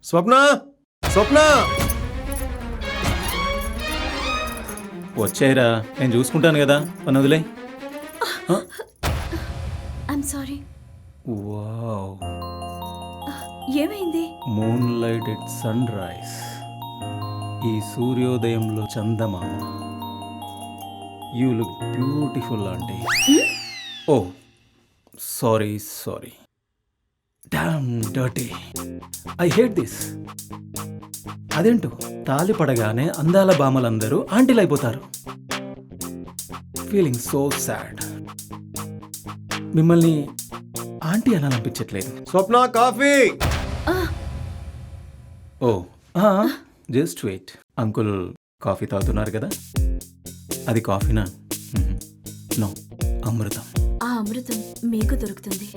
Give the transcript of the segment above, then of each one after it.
స్వప్న స్వప్న వచ్చాయిరా, నేను చూసుకుంటాను కదా, పని వదిలే. I'm sorry. వావ్, ఏమైంది? Moonlight at sunrise. ఈ సూర్యోదయంలో చందమామ. You look beautiful aunty. Oh sorry sorry, damn dirty, I hate this. అదేంటో తాలి పడగానే అందాల భామలందరూ ఆంటీలు అయిపోతారు. Feeling so sad. మిమ్మల్ని ఆంటీ అనాలనిపించట్లేదు. Swapna coffee. Oh just wait. Uncle coffee తాగుతున్నారు కదా, అది కాఫీనా? నో, అమృతం. ఆ అమృతం మీకు దొరుకుతుంది.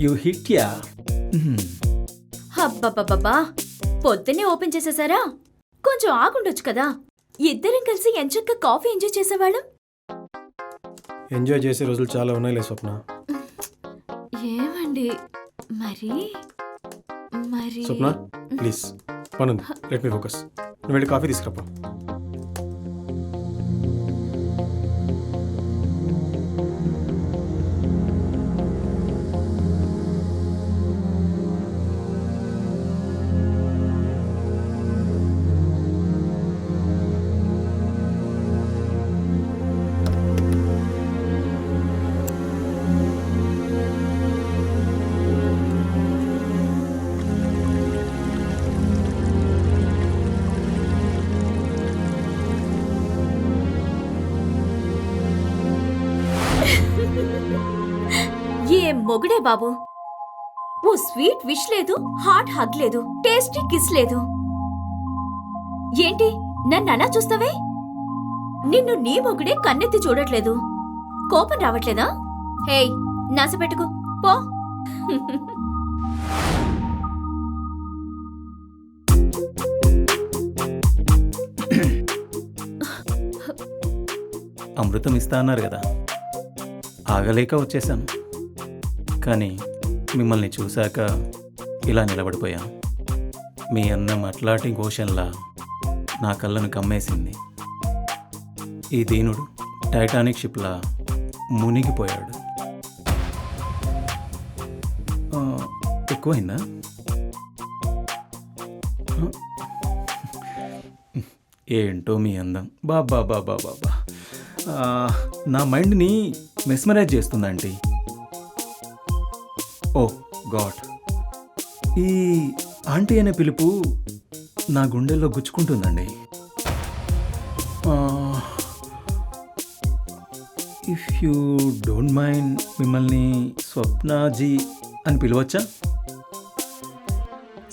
You hit yeah. అబ్బబ్బబ్బా, పొద్దున్నే ఓపెన్ చేసేసారా? కొంచెం ఆగుండొచ్చు కదా. ఇద్దరం కలిసి ఎంచక్క కాఫీ ఎంజాయ్ చేసేవాళ్ళం. ఎంజాయ్ చేసే రోజులు చాలా ఉన్నాయిలే స్వప్న. ఏమండి మరి మరి స్వప్న ప్లీజ్, పనుంది, లెట్ మీ ఫోకస్. నువ్వు వెళ్ళి కాఫీ తీసుకురాపో. ఏ మొగుడే బాబు! ఓ స్వీట్ విష్ లేదు, హాట్ హగ్ లేదు, టేస్టీ కిస్ లేదు. ఏంటి నన్ను అలా చూస్తావే? నిన్ను నీ మొగుడే కన్నెత్తి చూడట్లేదు. కోపం రావట్లేదా? హేయ్, నాసపెట్టుకు పో. అమృతం ఇస్తా అన్నారు కదా, ఆగలేక వచ్చేసాను. కానీ మిమ్మల్ని చూశాక ఇలా నిలబడిపోయాను. మీ అందం అట్లాంటి ఘోషంలా నా కళ్ళను కమ్మేసింది. ఈ దీనుడు టైటానిక్ షిప్లా మునిగిపోయాడు. ఎక్కువైందా? ఏంటో మీ అందం, బాబా బాబా బాబా, నా మైండ్ని మెస్మరైజ్ చేస్తుందండి. ఓ గాడ్, ఈ ఆంటీ అనే పిలుపు నా గుండెల్లో గుచ్చుకుంటుందండి. ఇఫ్ యూ డోంట్ మైండ్, మిమ్మల్ని స్వప్నాజీ అని పిలవచ్చా?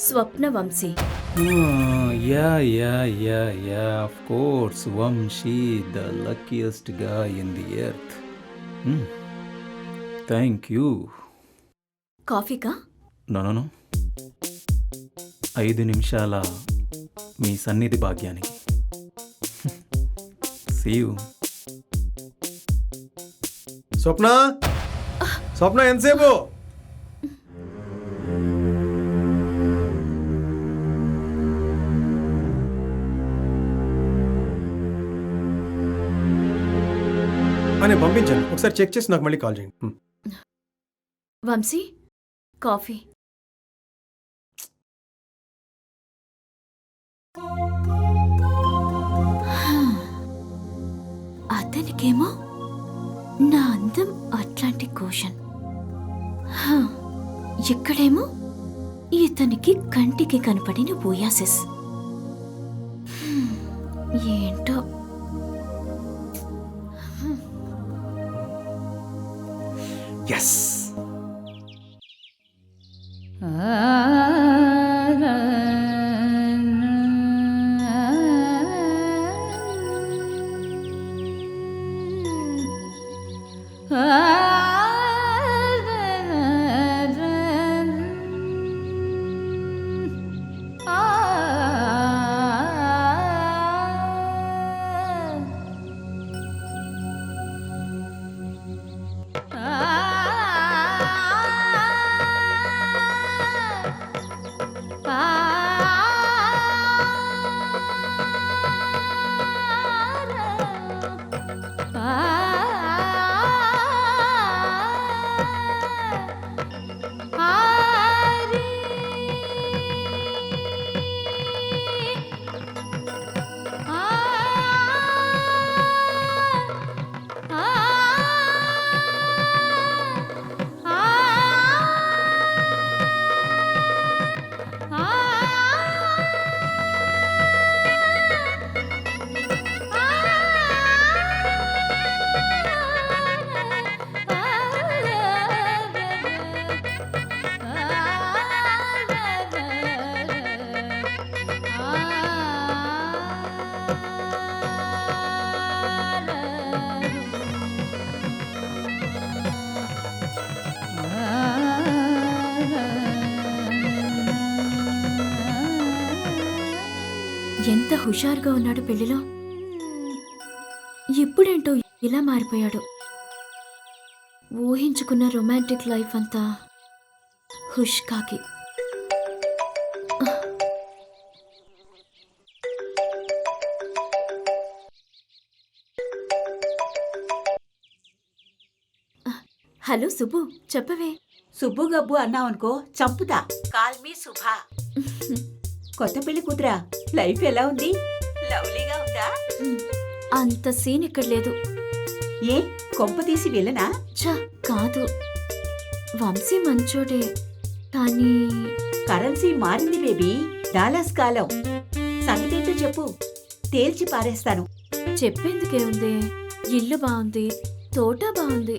Swapna Vamshi. Yeah yeah yeah yeah, of course, Vamshi, the luckiest guy in the earth. Thank you. కాఫీకా? నో, 5 నిమిషాల మీ సన్నిధి భాగ్యానికి. See you. స్వప్న స్వప్న, ఎంతసేపు? నేను పంపించాను, ఒకసారి చెక్ చేసి నాకు మళ్ళీ కాల్ చేయండి. వంశీ, కాఫీ. అతనికేమో నా అందం అట్లాంటి క్వశ్చన్, ఇక్కడేమో ఇతనికి కంటికి కనపడిన ఓయాసిస్. ఏంటో. ఎస్. ఎంత హుషారుగా ఉన్నాడు పెళ్లిలో. ఇప్పుడేంటో ఇలా మారిపోయాడు. ఊహించుకున్న రొమాంటిక్ లైఫ్ అంతా హుష్ కాకి. హలో సుబ్బు, చెప్పవే. సుబ్బు గబ్బు అన్నావనుకో చంపుతా. Call me Subha. కొత్త పెళ్లి కూతురా, లైఫ్ ఎలా ఉంది? లవ్లీగా ఉందా? అంత సీన్ ఇక్కడ లేదు. ఏ కొంప తీసి వెళ్ళనా? ఛ, కాదు. వంశీ మంచోడే, కానీ కరెన్సీ మారింది బేబీ. డాలర్స్ కాలం. సంగతేంటో చెప్పు, తేల్చి పారేస్తాను. చెప్పేందుకే ఉంది. ఇల్లు బాగుంది, తోట బాగుంది.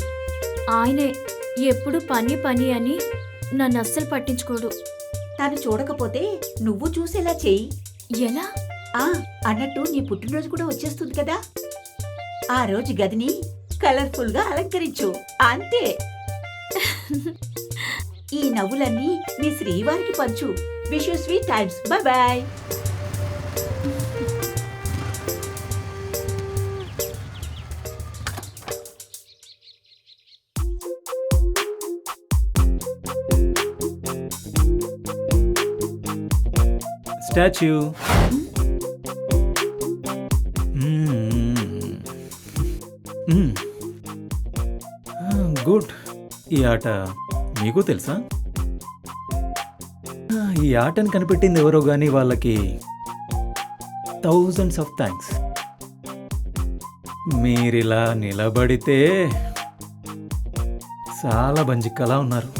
ఆయనే ఎప్పుడు పని పని అని నన్ను అస్సలు పట్టించుకోడు. తను చూడకపోతే నువ్వు చూసేలా చెయ్యి. ఎలా? అన్నట్టు నీ పుట్టినరోజు కూడా వచ్చేస్తుంది కదా, ఆ రోజు గదిని కలర్ఫుల్ గా అలంకరించు. అంతే. ఈ నవ్వులన్నీ మీ శ్రీవారికి పంచు. Wish you sweet times. Bye boy. Statue. Good. ఈ ఆట మీకు తెలుసా? ఈ ఆటను కనిపెట్టింది ఎవరో కానీ వాళ్ళకి థౌజండ్స్ ఆఫ్ థ్యాంక్స్. మీరిలా నిలబడితే చాలా బంజిక్కలా ఉన్నారు.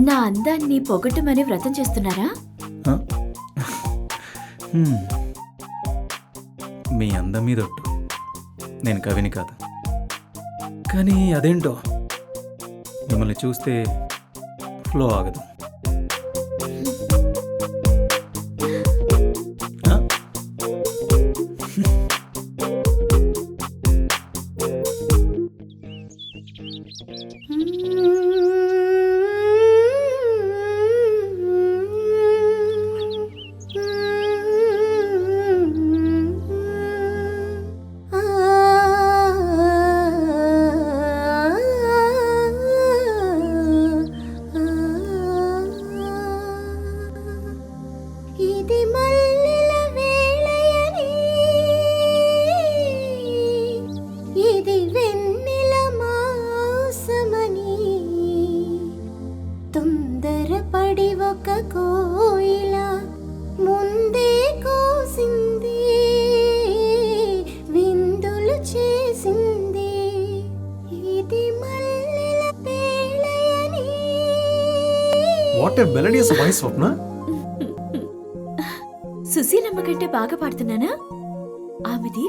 నా అందాన్ని పొగట్టమని వ్రతం చేస్తున్నారా? మీ అందం మీద ఒట్టు. నేను కవిని కాదు, కానీ అదేంటో మిమ్మల్ని చూస్తే ఫ్లో ఆగదు. తొందరపడి ఒక కోయిల ముందే కోసింది, విందులు చేసింది. ఇది మల్లెల పేళయని. వాట్ ఏ మెలోడియస్ వాయిస్ స్వప్న. సుశీలమ్మ కంటే బాగా పాడుతున్నానా? ఆమెది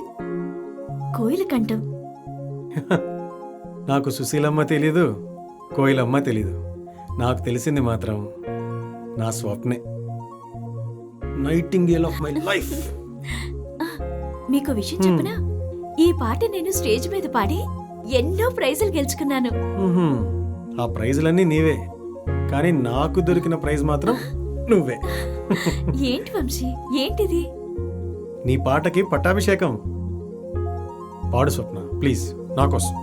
కోయిల కంఠం. నాకు సుశీలమ్మ తెలీదు, కోయిలమ్మ తెలీదు. నాకు తెలిసింది మాత్రం నా స్వప్నే. Nightingale of my life. మీకు విషయం చెప్పనా? ఈ పాట నేను స్టేజ్ మీద పాడి ఎన్నో ప్రైజులు గెలుచుకున్నాను. ఆ ప్రైజులన్నీ నీవే, కానీ నాకు దొరికిన ప్రైజ్ మాత్రం నువ్వే. ఏంటి వంశీ, ఏంటిది? నీ పాటకి పట్టాభిషేకం. పాడు స్వప్న ప్లీజ్, నా కోసం.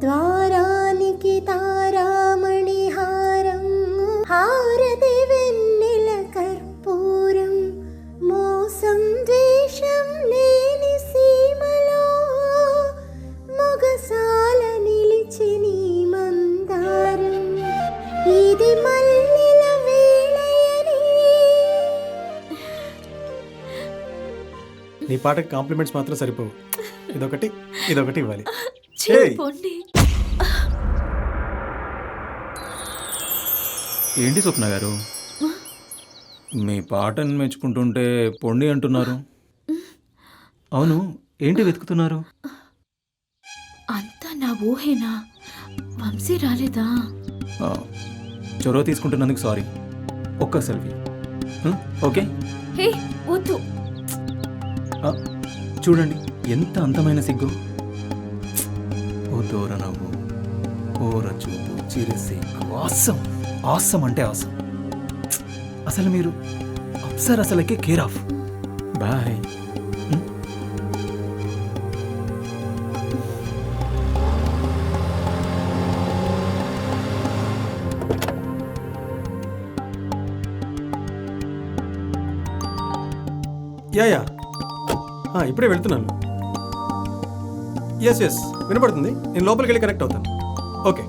ద్వారానికి తారామణి హారం, హారతి వెన్నెల కర్పూరం, మోసం ద్వేషం లేని సీమలో మొగసాల నిలిచి నీ మందారం. ఇది మల్లెల వేళయని. నీ పాటకి కాంప్లిమెంట్స్ మాత్రం సరిపోవు. ఇదొకటి ఇవ్వాలి. పొండి. ఏంటి స్వప్న గారు, మీ పాటను మెచ్చుకుంటుంటే పొండి అంటున్నారు? అవును, ఏంటి వెతుకుతున్నారు? అంతా నా ఊహేనా? వంశీ రాలేదా? చొరవ తీసుకుంటున్నందుకు సారీ. ఒక్క సెల్ఫీ ఓకే? హే వద్దు. చూడండి ఎంత అందమైన సిగ్గు. ఓ దూర నవ్వు, ఓ రచూపు. చిరసి ఆసమ్ ఆసమ్ అంటే ఆసమ్. అసలు మీరు అసలకే కేర్ ఆఫ్. బాయ్. యా ఇప్పుడే వెళ్తున్నాను. ఎస్ వినపడుతుంది. నేను లోపలికి వెళ్ళి కనెక్ట్ అవుతాను. ఓకే.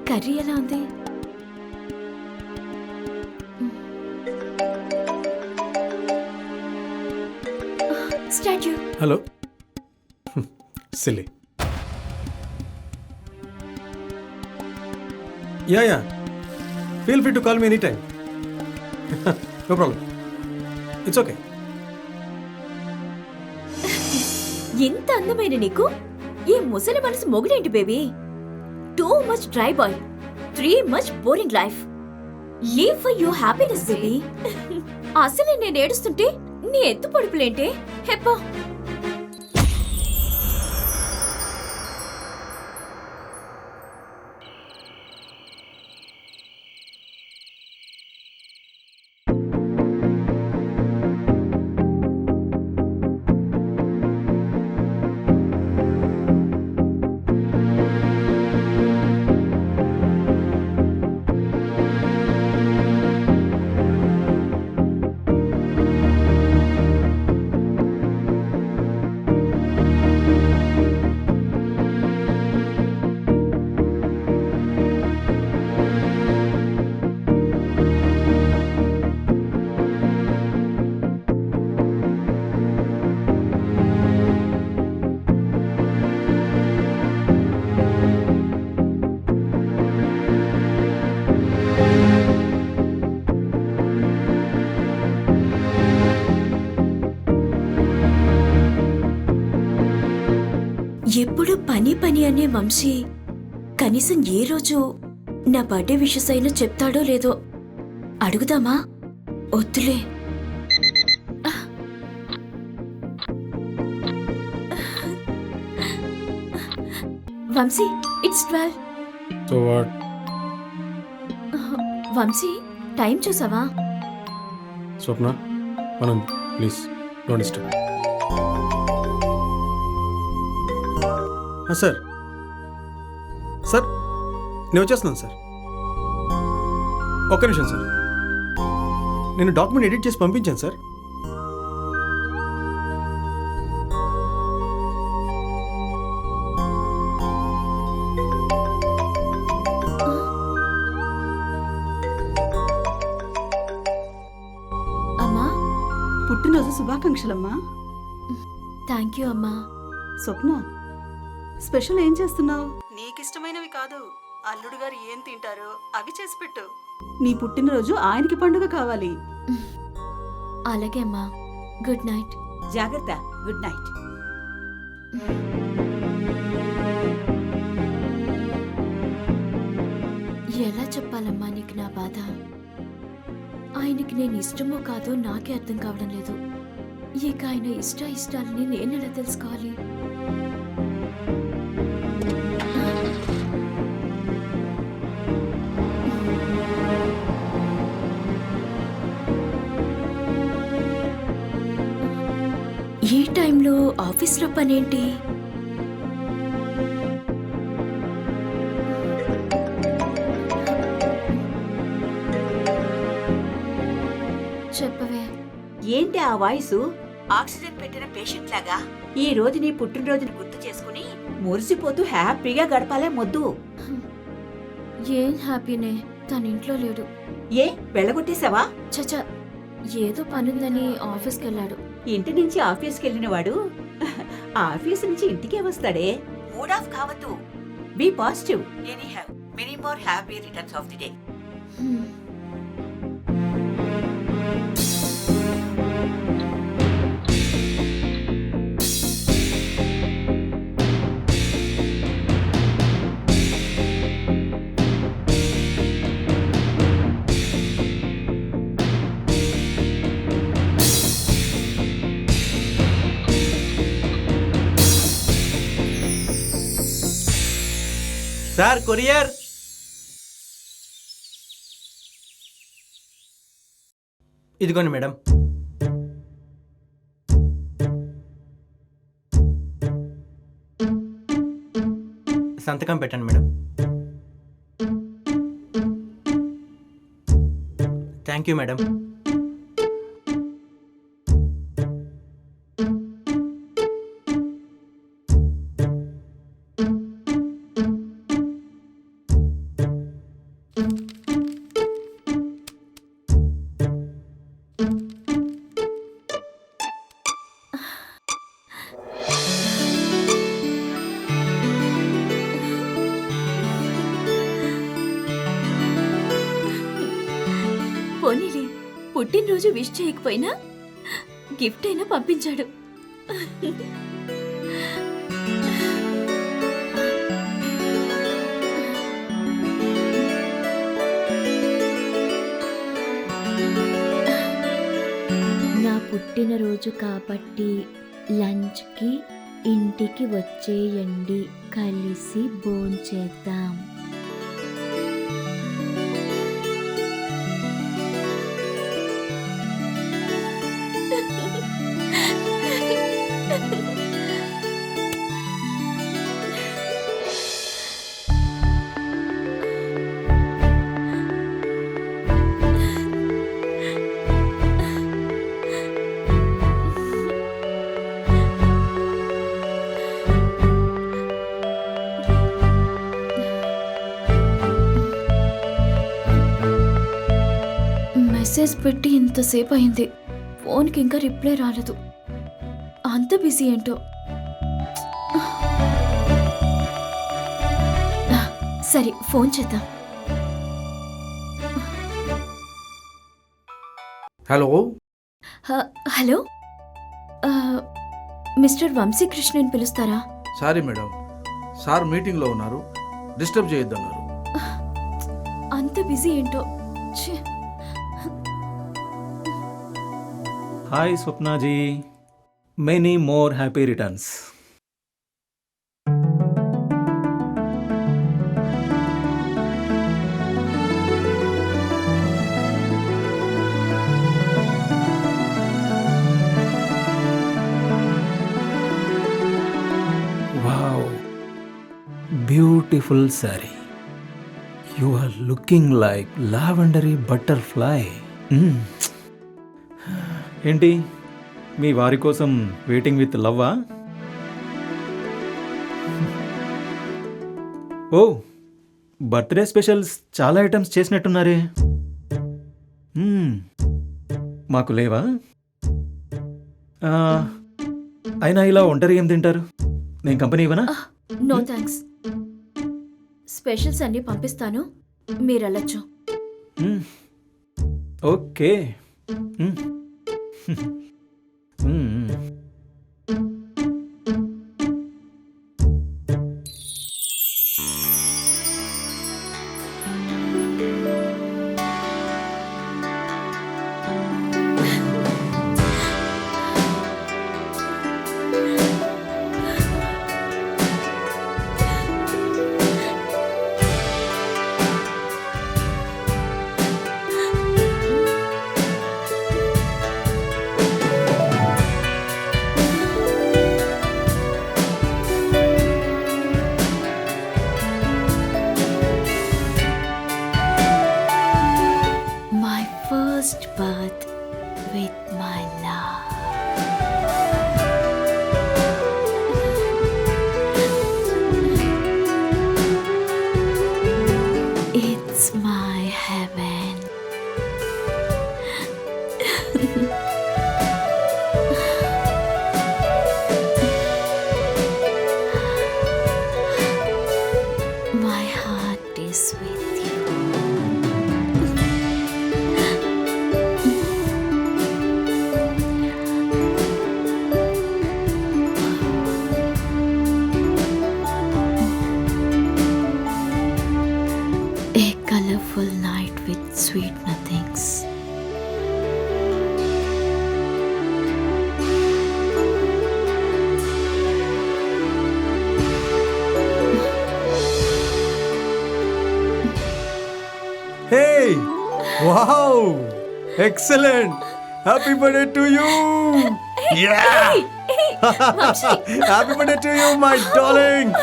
కర్రీ ఎలా ఉంది? Statue. Hello. Silly. Yeah feel free to call me any time. No problem. It's okay. ఇంత అందమైన నీకు ఈ ముసలి మనసు మొగుడేంటి baby? Too much dry boy, three much boring life. Leave for your happiness baby. అసలే నేను ఏడుస్తుంటే నీ ఎత్తు పొడుపులేంటే? హెప్పో. ఎప్పుడు పని పని అనే వంశీ కనీసం ఏ రోజు నా బర్త్డే విషెస్ అయినా చెప్తాడో లేదో. అడుగుదామా? వద్దులే. Vamshi, it's 12. So what? Vamshi, time చూసావా? స్వప్న, మనం ప్లీజ్ డోంట్ డిస్టర్బ్. సార్ నేను వచ్చేస్తున్నాను సార్. ఒక్క నిమిషం సార్. నేను డాక్యుమెంట్ ఎడిట్ చేసి పంపించాను సార్. అమ్మా, పుట్టినరోజు శుభాకాంక్షలమ్మా. థ్యాంక్ యూ అమ్మా. స్వప్న, స్పెషల్ ఏం చేస్తున్నావు? నీకిష్టమైనవి కాదు, అల్లుడు గారు ఏం తింటారో అవి చేసి పెట్టు. నీ పుట్టినరోజు ఆయనకి పండుగ కావాలి. అలాగే అమ్మా. Good night. జాగ్రత్త. Good night. ఎలా చెప్పాలమ్మా నీకు నా బాధ? ఆయనకి నేను ఇష్టమో కాదో నాకే అర్థం కావడం లేదు. ఇక ఆయన ఇష్టాలని నేనెలా తెలుసుకోవాలి? ఈ టైంలో ఆఫీస్లో పనేంటి? చెప్పవే. ఏంటి ఆ వాయిసు? ఆక్సిజన్ పెట్టిన పేషెంట్ లాగా. ఈ రోజు నీ పుట్టినరోజుని గుర్తు చేసుకుని మురిసిపోతూ హ్యాపీగా గడపాలే మొద్దు. ఏం హ్యాపీనే, తన ఇంట్లో లేడు. ఏ వెళ్ళగొట్టేశావా? చచా, ఏదో పనుందని ఆఫీస్కి వెళ్ళాడు. ఇంటి నుంచి ఆఫీస్కి వెళ్ళిన వాడు ఆఫీస్ నుంచి ఇంటికే వస్తాడే. మూడ్ ఆఫ్ కావద్దు. Be positive. Anyhow, many more happy returns of the day. Sir courier. ఇదిగోండి మేడం. సంతకం పెట్టండి మేడం. Thank you madam. పోనీలే, పుట్టినరోజు విష్ చేయకపోయినా గిఫ్ట్ అయినా పంపించాడు. నా పుట్టినరోజు కాబట్టి లంచ్కి ఇంటికి వచ్చేయండి, కలిసి భోంచేద్దాం. మెసేజ్ పెట్టి ఇంతసేపు అయింది, ఫోన్కి ఇంకా రిప్లై రాలేదు. అంత బిజీ ఏంటో. సరే, ఫోన్ చేద్దాం. హలో. హలో, మిస్టర్ వంశీకృష్ణన్ పిలుస్తారా? సారీ మేడం, సార్ మీటింగ్లో ఉన్నారు, డిస్టర్బ్ చేయొద్దన్నారు. అంత బిజీ ఏంటో. ఛీ. Hi Swapnaji, many more happy returns. Wow, beautiful sorry. You are looking like lavender butterfly. ఏంటి, మీ వారి కోసం వెయిటింగ్ విత్ లవ్వా? ఓ, బర్త్డే స్పెషల్స్ చాలా ఐటమ్స్ చేసినట్టున్నారే. మాకు లేవా? అయినా ఇలా ఒంటరి ఏం తింటారు? నేను కంపెనీ ఇవ్వనా? No thanks. స్పెషల్స్ అన్నీ పంపిస్తాను, మీరు వెళ్ళొచ్చు. Okay. Wow excellent happy birthday to you happy birthday to you my darling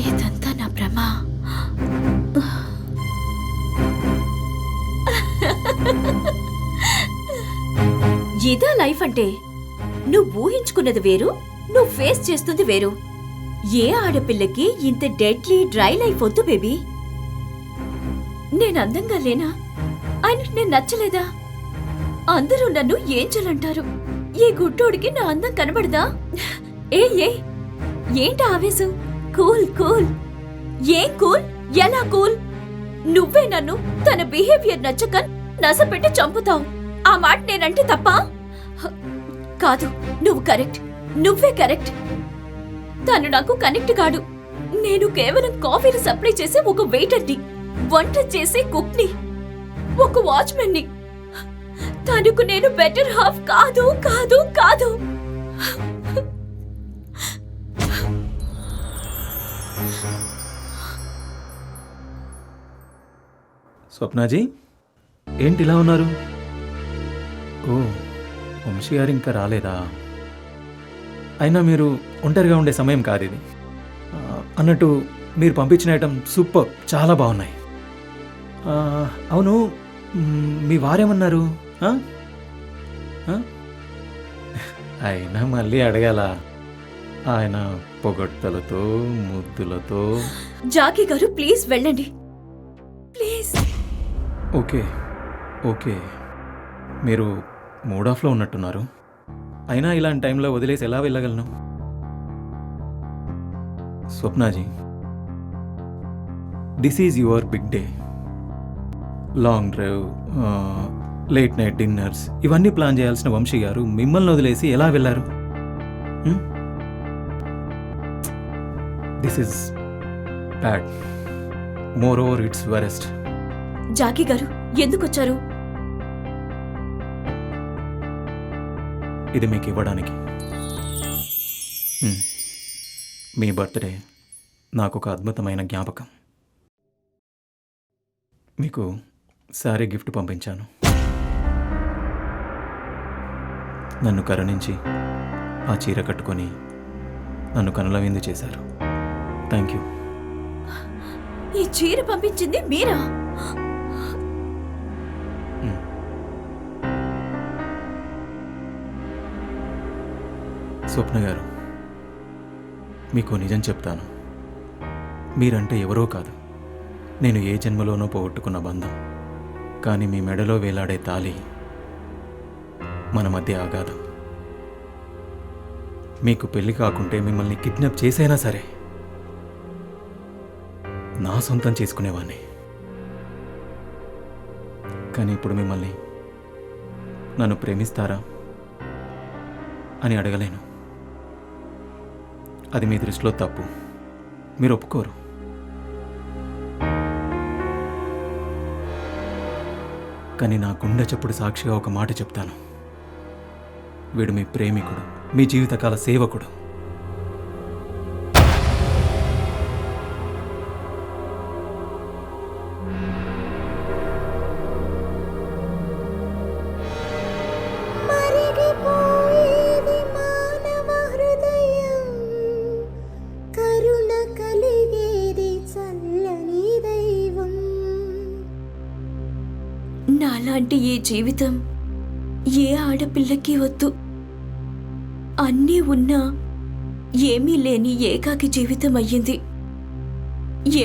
ఇదంతా నా భ్రమ. ఇదా లైఫ్ అంటే? నువ్వు ఊహించుకున్నది వేరు, నువ్వు ఫేస్ చేస్తుంది వేరు. ఏ ఆడపిల్లకి ఇంత డెడ్లీ డ్రై లైఫ్ వద్దు బేబీ. నేను అందంగా లేనా? ఆయనకి నేను నచ్చలేదా? అందరూ నన్ను ఏంజలంటారు. ఈ గుడ్డోడికి నా అందం కనబడదా? ఏ ఏంటి ఆవేశం? Cool cool. ఏం కూల్? ఎలా కూల్? నువ్వే నన్ను తన బిహేవియర్ నచ్చక నసపెట్టి చంపుతావు. ఆ మాట నేనంటే తప్ప? కాదు, నువ్వు కరెక్ట్. నువ్వే కరెక్ట్. తను నాకు కనెక్ట్ కాడు. నేను కేవలం కాఫీని సప్లై చేసే ఒక వెయిటర్ని, వంట చేసే కుక్ని, ఒక వాచ్మెన్ని. తనకు నేను బెటర్ హాఫ్ కాదు కాదు కాదు. స్వప్నాజీ, ఏంటి ఇలా ఉన్నారు? ఓ, వంశీ గారు ఇంకా రాలేదా? అయినా మీరు ఒంటరిగా ఉండే సమయం కాదు ఇది. అన్నట్టు మీరు పంపించిన ఐటమ్ సూపర్, చాలా బాగున్నాయి. అవును, మీ వారేమన్నారు? అయినా మళ్ళీ అడగాల? ఆయన పొగడ్తలతో ముద్దులతో. జాకీ గారు ప్లీజ్ వెళ్ళండి, ప్లీజ్. ఓకే ఓకే, మీరు మూడ్ ఆఫ్లో ఉన్నట్టున్నారు. అయినా ఇలాంటి టైంలో వదిలేసి ఎలా వెళ్ళగలను? Swapnaji, this is your big day. Long drive, late night dinners ఇవన్నీ ప్లాన్ చేయాల్సిన వంశీ గారు మిమ్మల్ని వదిలేసి ఎలా వెళ్ళారు? This is bad. Moreover it's worst. Jackie గారు ఎందుకొచ్చారు? ఇది మీకు ఇవ్వడానికి. మీ బర్త్డే నాకు ఒక అద్భుతమైన జ్ఞాపకం. మీకు శారీ గిఫ్ట్ పంపించాను. నన్ను కరుణించి ఆ చీర కట్టుకొని నన్ను కనుల విందు చేశారు. Thank you. ఈ చీర పంపించింది మీరా? స్వప్న గారు, మీకు నిజం చెప్తాను. మీరంటే ఎవరో కాదు, నేను ఏ జన్మలోనో పోగొట్టుకున్న బంధం. కానీ మీ మెడలో వేలాడే తాళి మన మధ్య ఆగాదు. మీకు పెళ్లి కాకుంటే మిమ్మల్ని కిడ్నాప్ చేసైనా సరే నా సొంతం చేసుకునేవాణ్ణి. కానీ ఇప్పుడు మిమ్మల్ని నన్ను ప్రేమిస్తారా అని అడగలేను. అది మీ దృష్టిలో తప్పు, మీరు ఒప్పుకోరు. కానీ నా గుండె చప్పుడు సాక్షిగా ఒక మాట చెప్తాను. వీడు మీ ప్రేమికుడు, మీ జీవితకాల సేవకుడు. మరిగిపోయేది మానవ హృదయం, కరుణ కలిగేది చల్లని దైవం. నాలాంటి ఈ జీవితం ఏ ఆడపిల్లకి వద్దు. అన్నీ ఉన్నా ఏమీ లేని ఏకాకి జీవితం అయ్యింది.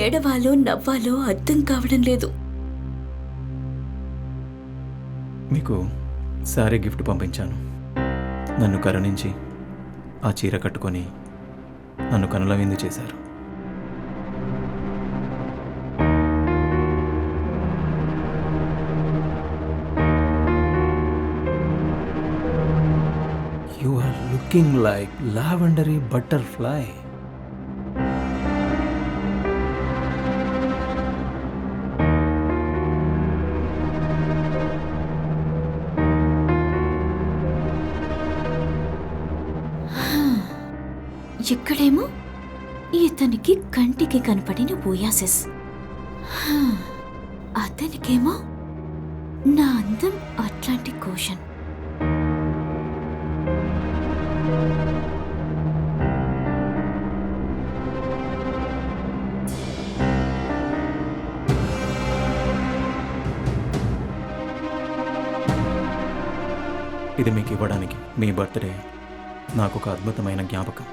ఏడవాలో నవ్వాలో అర్థం కావడం లేదు. మీకు శారీ గిఫ్ట్ పంపించాను. నన్ను కరుణించి ఆ చీర కట్టుకొని నన్ను కనుల విందు చేశారు. You are looking like lavendery butterfly. ఇక్కడేమో ఇతనికి కంటికి కనపడిన బోయాసిస్, అతనికేమో నా అందం అట్లాంటిక్ ఓషన్. ఇది మీకు ఇవ్వడానికి మీ బర్త్డే నాకు ఒక అద్భుతమైన జ్ఞాపకం.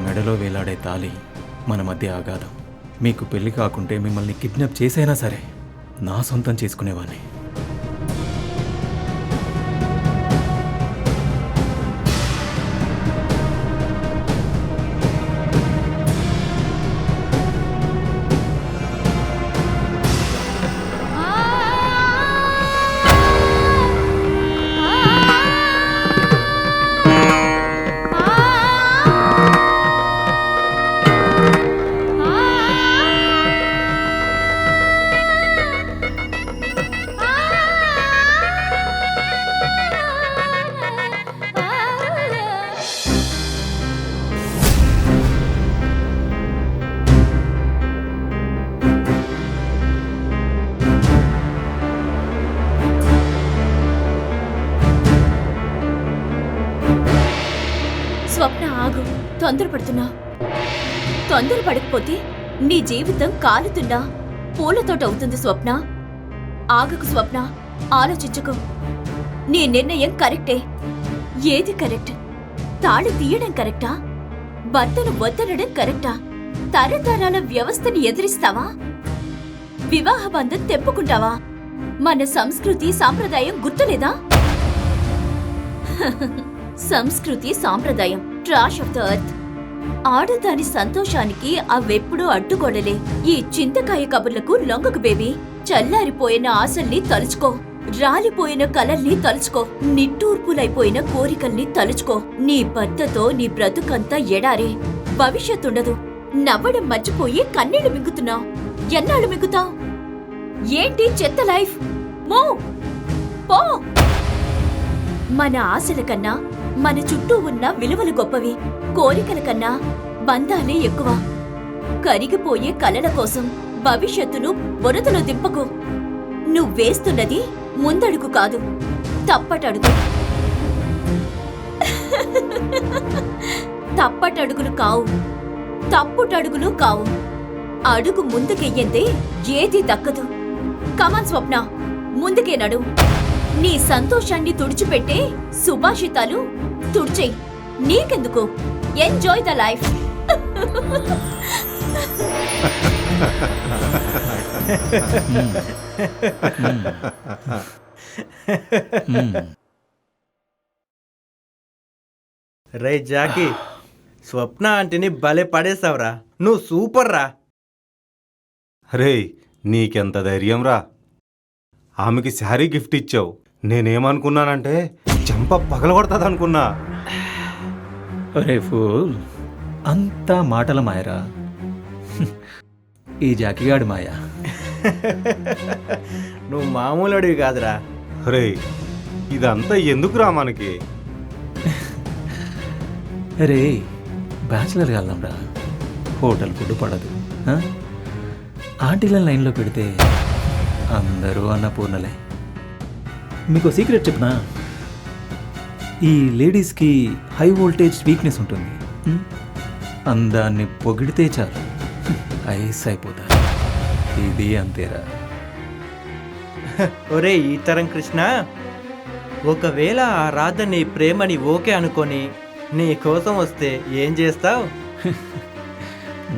మెడలో వేలాడే తాళి మన మధ్య ఆగాదం. మీకు పెళ్లి కాకుంటే మిమ్మల్ని కిడ్నాప్ చేసైనా సరే నా సొంతం చేసుకునేవాణ్ణి. స్వప్న, ఆగు. తొందరపడుతున్నా. తొందరపడకపోతే నీ జీవితం కాలుతున్నా పూలతోట అవుతుంది. స్వప్న, ఆగకు. స్వప్న, ఆలోచించుకో. నీ నిర్ణయం కరెక్టే. ఏది కరెక్ట్? తాళి తీయడం కరెక్టా? భర్తను వద్దనడం కరెక్టా? తరతరాల వ్యవస్థని ఎదిరిస్తావా? వివాహ బంధం తెప్పుకుంటావా? మన సంస్కృతి సాంప్రదాయం గుర్తులేదా? సంస్కృతి సాంప్రదాయం ట్రాష్ ఆఫ్ ద ఎర్త్. ఆడదాని సంతోషానికి అవెప్పుడూ అడ్డుగోడలే. ఈ చింతకాయ కబుర్లకు లొంగకు బేబీ. చల్లారిపోయిన ఆశల్ని తలుచుకో, రాలిపోయిన కలల్ని తలుచుకో, నిట్టూర్పులైపోయిన కోరికల్ని తలుచుకో. నీ భర్తతో నీ బ్రతుకంతా ఎడారే, భవిష్యత్తుండదు. నవ్వడం మర్చిపోయి కన్నీళ్లు మింగుతున్నావు. ఎన్నాళ్ళు మింగుతావు? ఏంటి చెత్త లైఫ్? మో పో. మన ఆశల కన్నా మన చుట్టూ ఉన్న విలువలు గొప్పవి. కోరికల కన్నా బంధాలే ఎక్కువ. కరిగిపోయే కలల కోసం భవిష్యత్తును బురదలో దింపకు. నువ్వేస్తున్నది ముందడుగు కాదు, తప్పటడుగు. తప్పటడుగులు కావు, తప్పుటడుగులు కావు. అడుగు ముందుకెయ్యందే ఏదీ దక్కదు. కమాన్ స్వప్న, ముందుకే నడు. నీ సంతోషాన్ని తుడిచిపెట్టే సుభాషితాలు తుడిచేయి. నీకెందుకు? Enjoy the life. రే జాకీ, స్వప్న ఆంటీని భలే పడేసావురా. నువ్వు సూపర్ రా. రే, నీకెంత ధైర్యం రా! ఆమెకి శారీ గిఫ్ట్ ఇచ్చావు. నేనేమనుకున్నానంటే చెంప పగలగొడతాది అనుకున్నా. అరే ఫూల్, అంతా మాటల మాయరా. ఈ జాకిగాడి మాయ. నువ్వు మామూలుడివి కాదురా. రే, ఇదంతా ఎందుకురా మనకి? అరే, బ్యాచులర్ వెళ్దాంరా. హోటల్ ఫుడ్ పడదు. ఆంటీలను లైన్లో పెడితే అందరూ అన్నపూర్ణలే. మీకు సీక్రెట్ చెప్పనా? ఈ లేడీస్కి హై వోల్టేజ్ వీక్నెస్ ఉంటుంది. అందాన్ని పొగిడితే చాలు ఐస్ అయిపోతారు. ఇది అంతేరా. ఒరే ఈ తరం కృష్ణ, ఒకవేళ ఆ రాధ నీ ప్రేమని ఓకే అనుకొని నీ కోసం వస్తే ఏం చేస్తావు?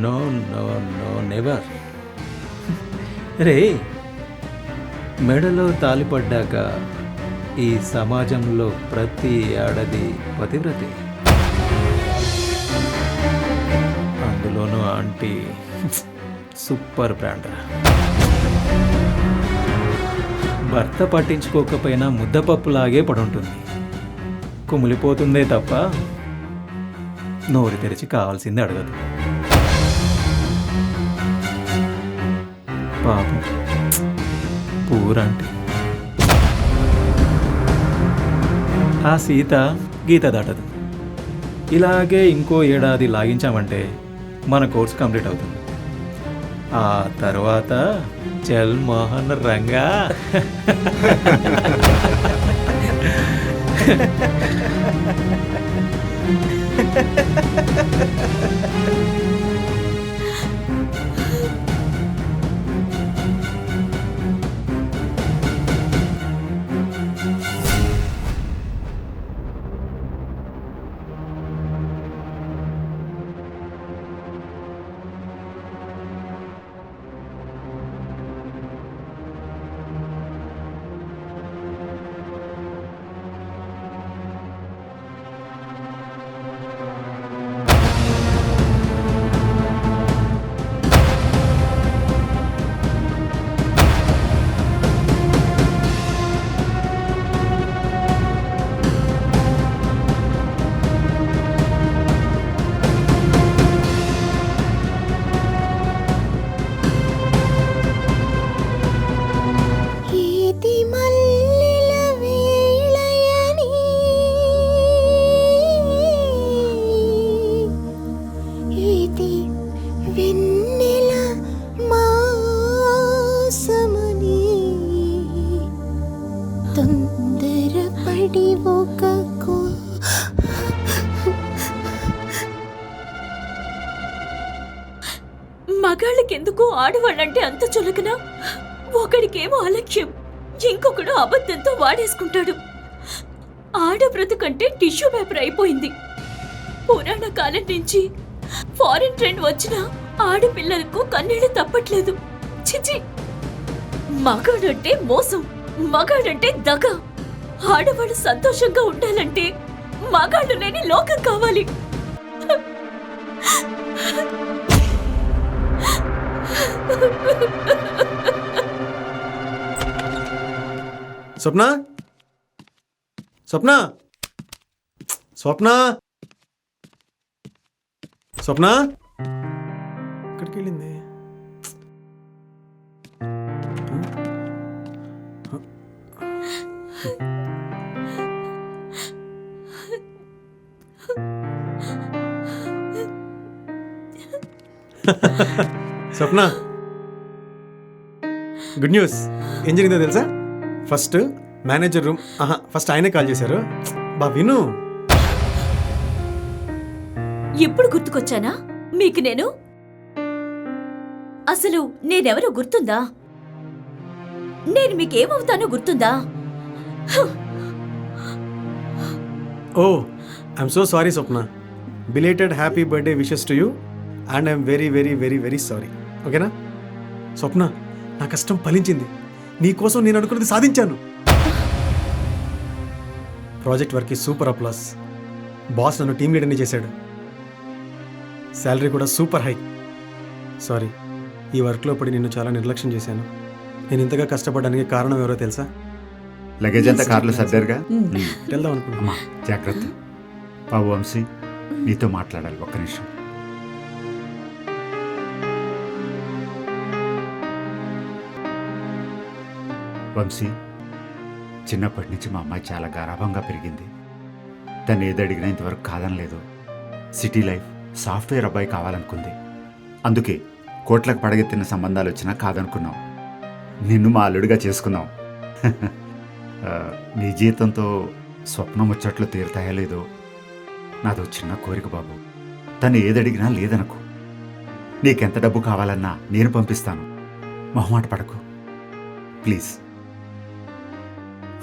No no no never. రే, మెడలో తాలిపడ్డాక ఈ సమాజంలో ప్రతి ఆడది పతివ్రతే. అందులోనూ ఆంటీ సూపర్ బ్రాండ్. భర్త పట్టించుకోకపోయినా ముద్దపప్పులాగే పడుంటుంది. కుమిలిపోతుందే తప్ప నోరు తెరిచి కావాల్సింది అడగదు. పాపం పూరంటే ఆ సీత గీత దాటదు. ఇలాగే ఇంకో ఏడాది లాగించామంటే మన కోర్స్ కంప్లీట్ అవుతుంది. ఆ తర్వాత చల్ మోహన్ రంగా. ఏది మల్లెల వేళయని ఏది వెన్నెల మాసమని తొందరపడి ఒక మగాళ్ళకెందుకు ఆడవాళ్ళంటే అంత చులకన? ఒకడికేమో అలక్ష్యం, ఇంకొకడు అబద్ధంతో వాడేసుకుంటాడు. ఆడ బ్రతుకంటే టిష్యూ పేపర్ అయిపోయింది. పురాణ కాలం నుంచి ఫారిన్ ట్రెండ్ వచ్చిన ఆడపిల్లలకు కన్నీళ్లు తప్పట్లేదు. చిచి, మగాడంటే మోసం, మగాడంటే దగ. ఆడవాళ్ళు సంతోషంగా ఉండాలంటే మగాళ్ళు లేని లోకం కావాలి. స్వప్న, స్వప్న, స్వప్న, స్వప్న ఎక్కడికి వెళ్ళింది? స్వప్న, గుడ్ న్యూస్. ఏం జరిగిందో తెలుసా? ఫస్ట్ మేనేజర్ రూమ్, ఫస్ట్ ఆయనే కాల్ చేశారు. బా విను. ఇప్పుడు గుర్తుకొచ్చానా మీకు నేను? అసలు నేనెవరో గుర్తుందా? నేను మీకేమవుతానో గుర్తుందా? Oh, I'm so sorry Swapna. Belated happy birthday wishes to you and I'm very very very very sorry. ఓకేనా? స్వప్న, నా కష్టం ఫలించింది. నీకోసం నేను అనుకున్నది సాధించాను. Project work super applause. Boss నన్ను టీమ్ లీడర్ని చేశాడు. శాలరీ కూడా సూపర్ హై. సారీ, ఈ వర్క్లో పడి నిన్ను చాలా నిర్లక్ష్యం చేశాను. నేను ఇంతగా కష్టపడడానికి కారణం ఎవరో తెలుసా? లగేజ్ అంతా కార్లో సర్దారుగా వెళ్దాం అనుకున్నా. అమ్మా జాగ్రత్త. బాబు వంశీ, నీతో మాట్లాడాలి, ఒక్క నిమిషం. వంశీ, చిన్నప్పటి నుంచి మా అమ్మాయి చాలా గారాభంగా పెరిగింది. తను ఏది అడిగినా ఇంతవరకు కాదనలేదు. సిటీ లైఫ్, సాఫ్ట్వేర్ అబ్బాయి కావాలనుకుంది. అందుకే కోట్లకు పడగెత్తిన సంబంధాలు వచ్చినా కాదనుకున్నాం. నిన్ను మా అల్లుడిగా చేసుకున్నాం. నీ జీతంతో స్వప్నం వచ్చట్లు తీరుతాయో లేదో నాదో చిన్న కోరిక బాబు. తను ఏదడిగినా లేదనకు. నీకెంత డబ్బు కావాలన్నా నేను పంపిస్తాను. మొహమాట పడకు ప్లీజ్.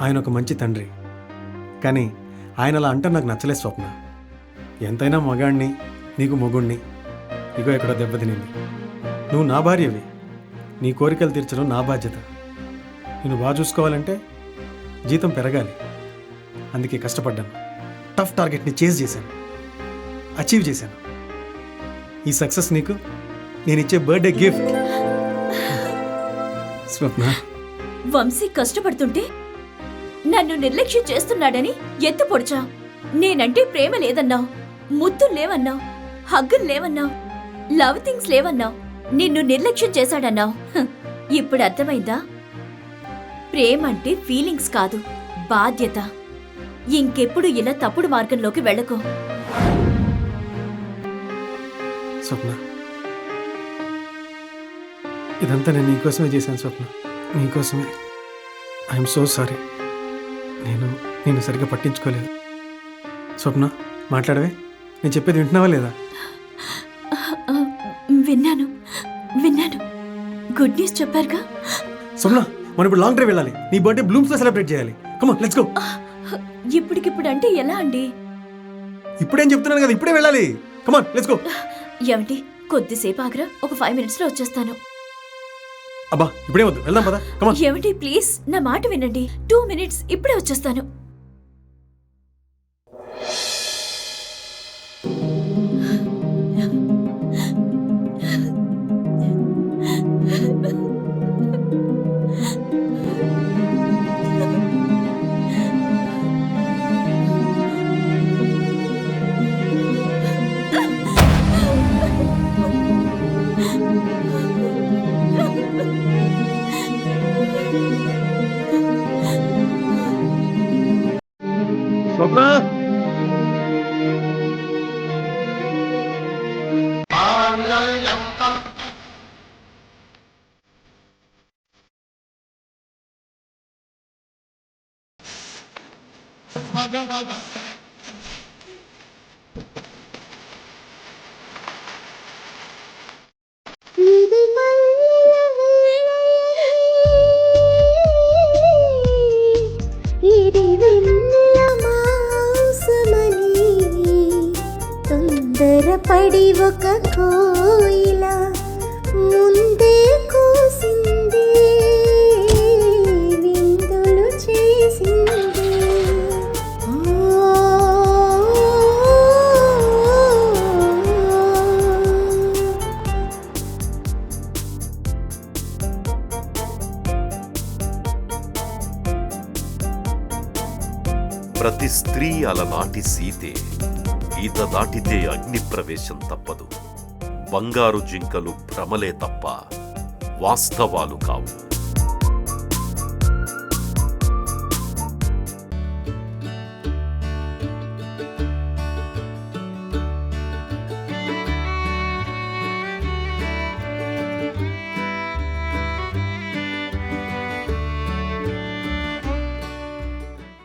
ఆయన ఒక మంచి తండ్రి, కానీ ఆయన అలా అంటే నాకు నచ్చలేదు స్వప్న. ఎంతైనా మగాణ్ణి, నీకు మొగుణ్ణి. ఇగో ఎక్కడ దెబ్బతినింది. నువ్వు నా భార్యవి. నీ కోరికలు తీర్చడం నా బాధ్యత. నేను బాగా చూసుకోవాలంటే జీతం పెరగాలి. అందుకే కష్టపడ్డాను. టఫ్ టార్గెట్ని చేజ్ చేశాను, అచీవ్ చేశాను. ఈ సక్సెస్ నీకు నేను ఇచ్చే బర్త్డే గిఫ్ట్. స్వప్న వంశీ కష్టపడుతుంటే నన్ను నిర్లక్ష్యం చేస్తున్నాడని ఎత్తు పొడిచా. నేనంటే ప్రేమ లేదన్నావు, ముద్దులు లేవన్నావు, హగ్గులు లేవన్నావు, లవ్ థింగ్స్ లేవన్నావు, నిన్ను నిర్లక్ష్యం చేశాడన్నావు. ఇప్పుడు అర్థమైందా? ప్రేమ అంటే ఫీలింగ్స్ కాదు, బాధ్యత. ఇంకెప్పుడు ఇలా తప్పుడు మార్గంలోకి వెళ్ళకు. స్వప్న, ఇదంతా నేను నీకోసమే చేశాను స్వప్న, నీకోసమే. I'm so sorry. నేను సరిగ్గా పట్టించుకోలేదు. స్వప్న, మాట్లాడవే. నేను చెప్పేది వింటున్నావా లేదా? విన్నాను. గుడ్ న్యూస్ చెప్పారుగా. స్వప్న, మనం ఇప్పుడు లాంగ్ డ్రైవ్ వెళ్ళాలి. నీ బర్త్డే బ్లూమ్స్ లో సెలబ్రేట్ చేయాలి. Come on, let's go. ఇప్పటికిప్పుడు అంటే ఎలా అండి? ఇప్పుడేం చెప్తున్నాను కదా, ఇప్పుడే వెళ్ళాలి. Come on, let's go. ఏమండి, కొద్దిసేపు ఆగ్రా, ఒక 5 minutes లో వచ్చేస్తాను. అబ్బా, ఇప్పుడే వద్దు, వెళ్దాం పద. Come on. ఏమండి ప్లీజ్, నా మాట వినండి. 2 minutes, ఇప్పుడే వచ్చేస్తాను. స్వప్న, ఇది మల్లెల వేళయని, ఇది వెన్నెల మాంసమని, తొందరపడి ఒక కోయిల ముందే కూసింది, విందులు చేసింది. ప్రతి స్త్రీ అలనాటి సీతే. ఈత దాటితే అగ్ని ప్రవేశం తప్పదు. బంగారు జింకలు భ్రమలే తప్ప వాస్తవాలు కావు.